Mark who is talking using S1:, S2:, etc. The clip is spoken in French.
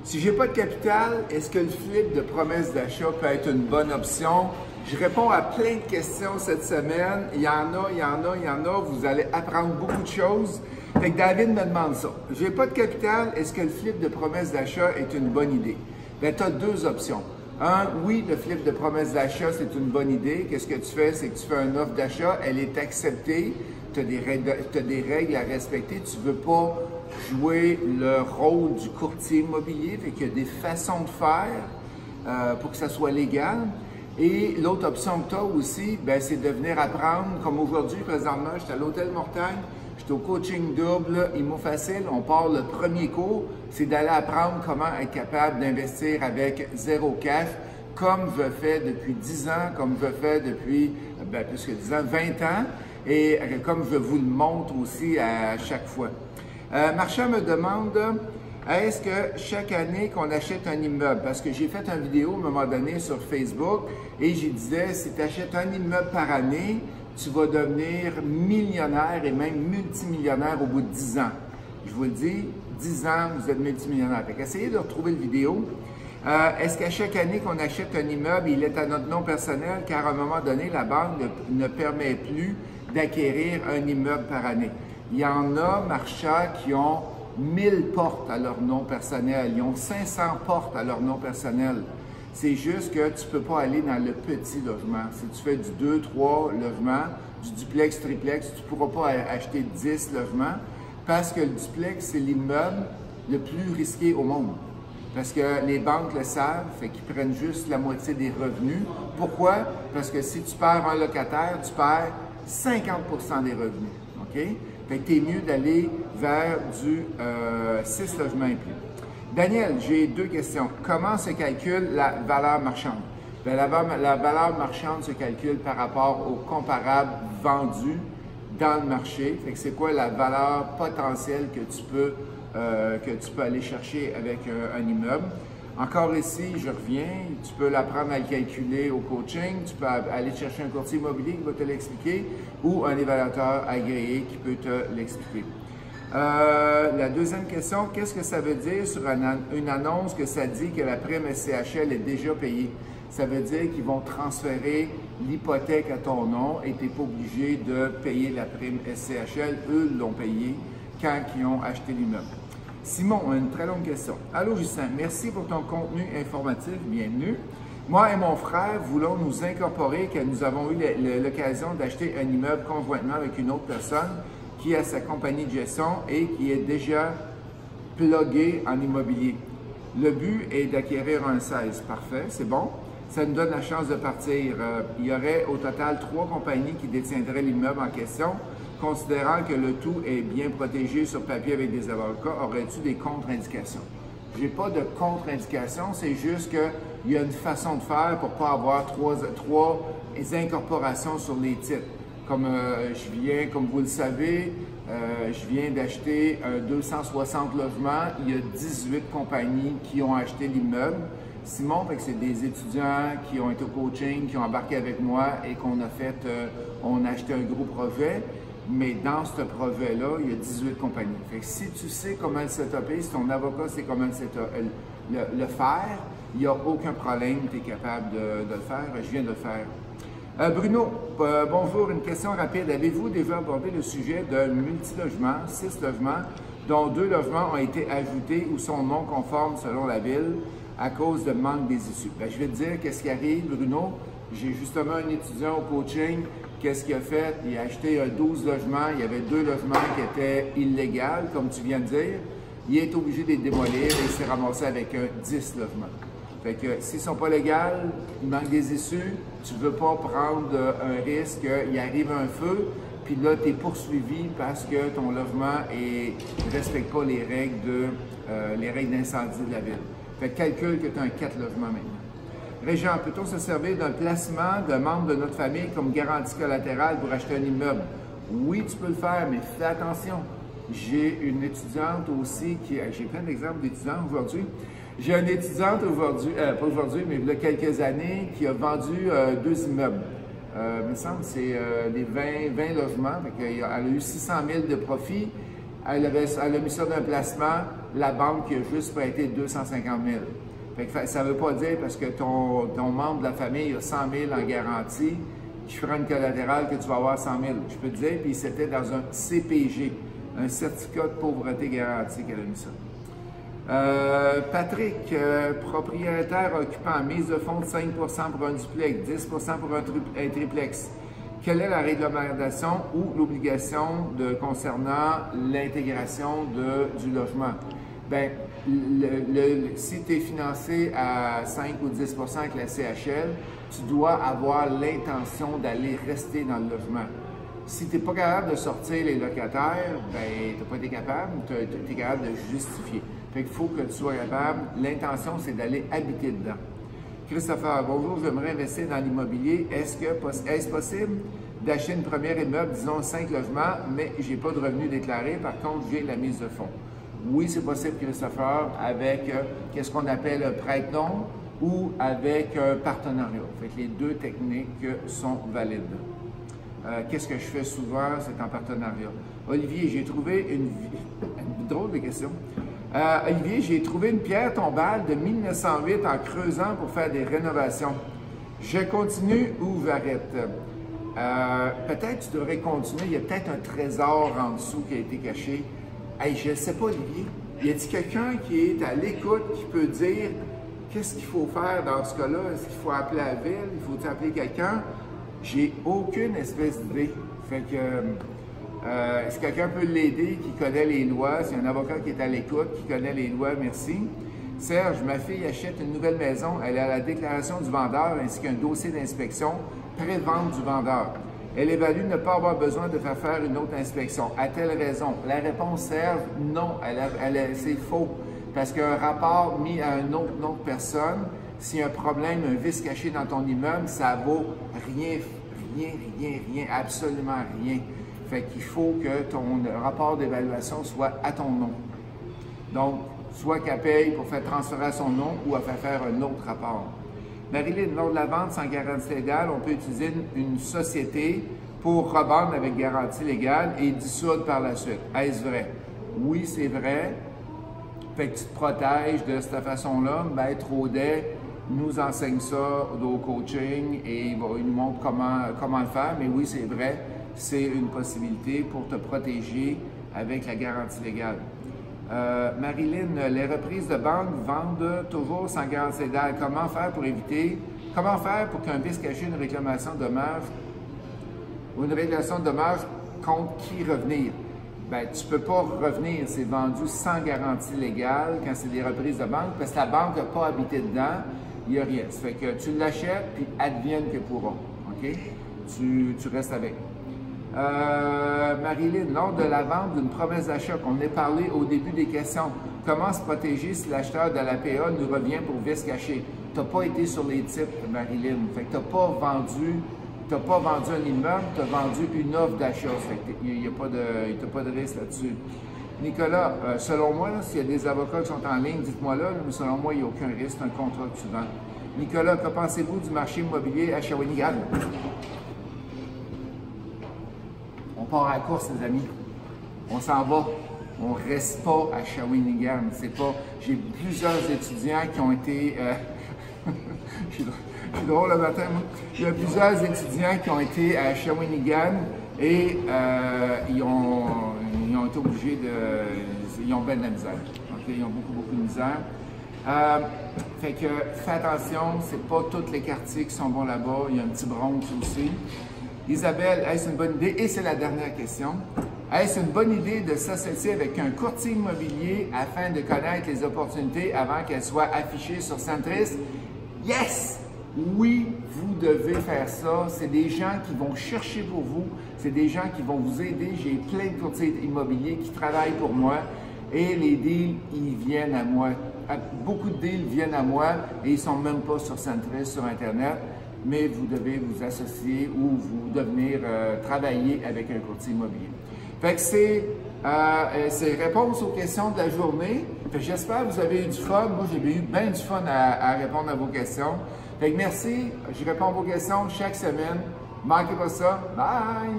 S1: Si j'ai pas de capital, est-ce que le flip de promesse d'achat peut être une bonne option? Je réponds à plein de questions cette semaine. Il y en a. Vous allez apprendre beaucoup de choses. Fait que David me demande ça. J'ai pas de capital, est-ce que le flip de promesse d'achat est une bonne idée? Bien, tu as deux options. Un, oui, le flip de promesse d'achat, c'est une bonne idée. Qu'est-ce que tu fais? C'est que tu fais une offre d'achat, elle est acceptée. Tu as des règles à respecter. Tu ne veux pas jouer le rôle du courtier immobilier. Fait qu'il y a des façons de faire pour que ça soit légal. Et l'autre option que tu as aussi, c'est de venir apprendre, comme aujourd'hui, présentement, j'étais à l'Hôtel Mortagne, j'étais au coaching double, Immo Facile, on part le premier cours, c'est d'aller apprendre comment être capable d'investir avec zéro cash, comme je fais depuis 10 ans, comme je fais depuis plus que 10 ans, 20 ans, et comme je vous le montre aussi à chaque fois. Marchand me demande, est-ce que chaque année qu'on achète un immeuble, parce que j'ai fait une vidéo à un moment donné sur Facebook et j'y disais, si tu achètes un immeuble par année, tu vas devenir millionnaire et même multimillionnaire au bout de 10 ans. Je vous le dis, 10 ans, vous êtes multimillionnaire. Fait qu'essayez de retrouver la vidéo. Est-ce qu'à chaque année qu'on achète un immeuble, il est à notre nom personnel, car à un moment donné, la banque ne permet plus d'acquérir un immeuble par année. Il y en a, marchands, qui ont 1000 portes à leur nom personnel, ils ont 500 portes à leur nom personnel. C'est juste que tu ne peux pas aller dans le petit logement. Si tu fais du 2, 3 logements, du duplex, triplex, tu ne pourras pas acheter 10 logements parce que le duplex, c'est l'immeuble le plus risqué au monde. Parce que les banques le savent, fait qu'ils prennent juste la moitié des revenus. Pourquoi? Parce que si tu perds un locataire, tu perds 50% des revenus. OK? Fait que tu es mieux d'aller vers du 6 logements et plus. Daniel, j'ai deux questions. Comment se calcule la valeur marchande? Bien, la valeur marchande se calcule par rapport aux comparables vendus dans le marché. Fait que c'est quoi la valeur potentielle que tu peux aller chercher avec un immeuble? Encore ici, je reviens, tu peux l'apprendre à le calculer au coaching, tu peux aller chercher un courtier immobilier qui va te l'expliquer ou un évaluateur agréé qui peut te l'expliquer. La deuxième question, qu'est-ce que ça veut dire sur une annonce que ça dit que la prime SCHL est déjà payée? Ça veut dire qu'ils vont transférer l'hypothèque à ton nom et tu n'es pas obligé de payer la prime SCHL. Eux l'ont payé quand ils ont acheté l'immeuble. Simon, une très longue question. Allô Justin, merci pour ton contenu informatif, bienvenue. Moi et mon frère voulons nous incorporer car nous avons eu l'occasion d'acheter un immeuble conjointement avec une autre personne qui a sa compagnie de gestion et qui est déjà plugué en immobilier. Le but est d'acquérir un 16. Parfait, c'est bon. Ça nous donne la chance de partir. Il y aurait au total 3 compagnies qui détiendraient l'immeuble en question. Considérant que le tout est bien protégé sur papier avec des avocats, aurais-tu des contre-indications? Je n'ai pas de contre-indications, c'est juste qu'il y a une façon de faire pour ne pas avoir trois incorporations sur les titres. Comme comme vous le savez, je viens d'acheter un 260 logements. Il y a 18 compagnies qui ont acheté l'immeuble. Simon, c'est des étudiants qui ont été au coaching, qui ont embarqué avec moi et qu'on a fait, on a acheté un gros projet. Mais dans ce projet-là, il y a 18 compagnies. Fait que si tu sais comment le setuper, si ton avocat sait comment le faire, il n'y a aucun problème, tu es capable de le faire. Je viens de le faire. Bruno, bonjour, une question rapide. Avez-vous déjà abordé le sujet d'un multilogement, 6 logements, dont 2 logements ont été ajoutés ou sont non conformes selon la ville à cause de manque des issues? Bien, je vais te dire qu'est-ce qui arrive, Bruno. J'ai justement un étudiant au coaching. Qu'est-ce qu'il a fait? Il a acheté 12 logements. Il y avait 2 logements qui étaient illégaux, comme tu viens de dire. Il est obligé de les démolir et il s'est ramassé avec 10 logements. Fait que s'ils ne sont pas légaux, il manque des issues, tu ne veux pas prendre un risque, il arrive un feu, puis là, tu es poursuivi parce que ton logement ne respecte pas les règles d'incendie de la ville. Fait que calcule que tu as un 4 logements maintenant. Régent, peut-on se servir d'un placement de membres de notre famille comme garantie collatérale pour acheter un immeuble? Oui, tu peux le faire, mais fais attention. J'ai une étudiante aussi j'ai plein d'exemples d'étudiants aujourd'hui. J'ai une étudiante aujourd'hui, pas aujourd'hui, mais il y a quelques années, qui a vendu 2 immeubles. Il me semble que c'est des 20 logements. Elle a eu 600 000 de profit. Elle a mis ça dans un placement. la banque qui a juste prêté 250 000. Fait que ça ne veut pas dire parce que ton membre de la famille a 100 000 en garantie, tu feras une collatérale que tu vas avoir 100 000. Je peux te dire, puis c'était dans un CPG, un certificat de pauvreté garanti qu'elle a mis ça. Patrick, propriétaire occupant mise de fonds de 5 pour un duplex, 10 pour un triplex. Quelle est la réglementation ou l'obligation concernant l'intégration du logement? Bien, si tu es financé à 5 ou 10 avec la CHL, tu dois avoir l'intention d'aller rester dans le logement. Si tu n'es pas capable de sortir les locataires, bien, tu n'as pas été capable, tu es capable de justifier. Fait qu'il faut que tu sois capable. L'intention, c'est d'aller habiter dedans. Christopher, bonjour, j'aimerais investir dans l'immobilier. Est-ce possible d'acheter une première immeuble, disons 5 logements, mais je n'ai pas de revenus déclarés, par contre, j'ai la mise de fonds? Oui, c'est possible, Christopher, avec qu'est-ce qu'on appelle un prête-nom ou avec un partenariat. Fait que les deux techniques sont valides. Qu'est-ce que je fais souvent? C'est en partenariat. Olivier, j'ai trouvé une drôle de question. Olivier, j'ai trouvé une pierre tombale de 1908 en creusant pour faire des rénovations. Je continue ou j'arrête? Peut-être tu devrais continuer. Il y a peut-être un trésor en dessous qui a été caché. Hey, je ne sais pas, Olivier. Y a-t-il quelqu'un qui est à l'écoute qui peut dire qu'est-ce qu'il faut faire dans ce cas-là? Est-ce qu'il faut appeler la ville? Il faut appeler quelqu'un? J'ai aucune espèce d'idée. Fait que, est-ce que quelqu'un peut l'aider, qui connaît les lois? C'est un avocat qui est à l'écoute, qui connaît les lois, merci. Serge, ma fille achète une nouvelle maison. Elle a la déclaration du vendeur ainsi qu'un dossier d'inspection pré-vente du vendeur. Elle évalue ne pas avoir besoin de faire une autre inspection. A-t-elle raison? La réponse, Serge, non. C'est faux. Parce qu'un rapport mis à une autre personne, s'il y a un problème, un vice caché dans ton immeuble, ça vaut rien, absolument rien. Fait qu'il faut que ton rapport d'évaluation soit à ton nom. Donc, soit qu'elle paye pour faire transférer à son nom ou à faire un autre rapport. Marilyn, lors de la vente sans garantie légale, on peut utiliser une société pour revendre avec garantie légale et dissoudre par la suite. Est-ce vrai? Oui, c'est vrai. Fait que tu te protèges de cette façon-là. Maître Audet nous enseigne ça au coaching et il nous montre comment le faire. Mais oui, c'est vrai, c'est une possibilité pour te protéger avec la garantie légale. Marilyn, les reprises de banque vendent toujours sans garantie légale. Comment faire pour qu'un vice caché, une réclamation de dommage ou une réclamation de dommage contre qui revenir? Bien, tu ne peux pas revenir, c'est vendu sans garantie légale quand c'est des reprises de banque parce que la banque n'a pas habité dedans, il n'y a rien. Ça fait que tu l'achètes puis advienne que pourra. OK? Tu restes avec. Marilyn, lors de la vente d'une promesse d'achat qu'on a parlé au début des questions, comment se protéger si l'acheteur de l'APA nous revient pour vice caché? Tu n'as pas été sur les types, Marilyn. Fait que tu n'as pas vendu un immeuble, tu as vendu une offre d'achat. Il n'y a pas de risque là-dessus. Nicolas, selon moi, s'il y a des avocats qui sont en ligne, dites-moi là, mais selon moi, il n'y a aucun risque, c'est un contrat que tu vends. Nicolas, que pensez-vous du marché immobilier à Shawinigan? On part à la course, les amis. On s'en va. On ne reste pas à Shawinigan. J'ai plusieurs étudiants qui ont été... je suis drôle le matin, moi. Il y a plusieurs étudiants qui ont été à Shawinigan et ils ont été obligés de... Ils ont bien de la misère. Okay? Ils ont beaucoup de misère. Fait que fais attention, c'est pas tous les quartiers qui sont bons là-bas. Il y a un petit Bronx aussi. Isabelle, est-ce une bonne idée? Et c'est la dernière question. Est-ce une bonne idée de s'associer avec un courtier immobilier afin de connaître les opportunités avant qu'elles soient affichées sur Centris? Yes! Oui, vous devez faire ça. C'est des gens qui vont chercher pour vous. C'est des gens qui vont vous aider. J'ai plein de courtiers immobiliers qui travaillent pour moi et les deals, ils viennent à moi. Beaucoup de deals viennent à moi et ils ne sont même pas sur Centris, sur Internet. Mais vous devez vous associer ou vous devenir travailler avec un courtier immobilier. Fait que c'est réponse aux questions de la journée. J'espère que vous avez eu du fun. Moi, j'ai eu bien du fun à répondre à vos questions. Fait que merci. Je réponds à vos questions chaque semaine. Manquez pas ça. Bye!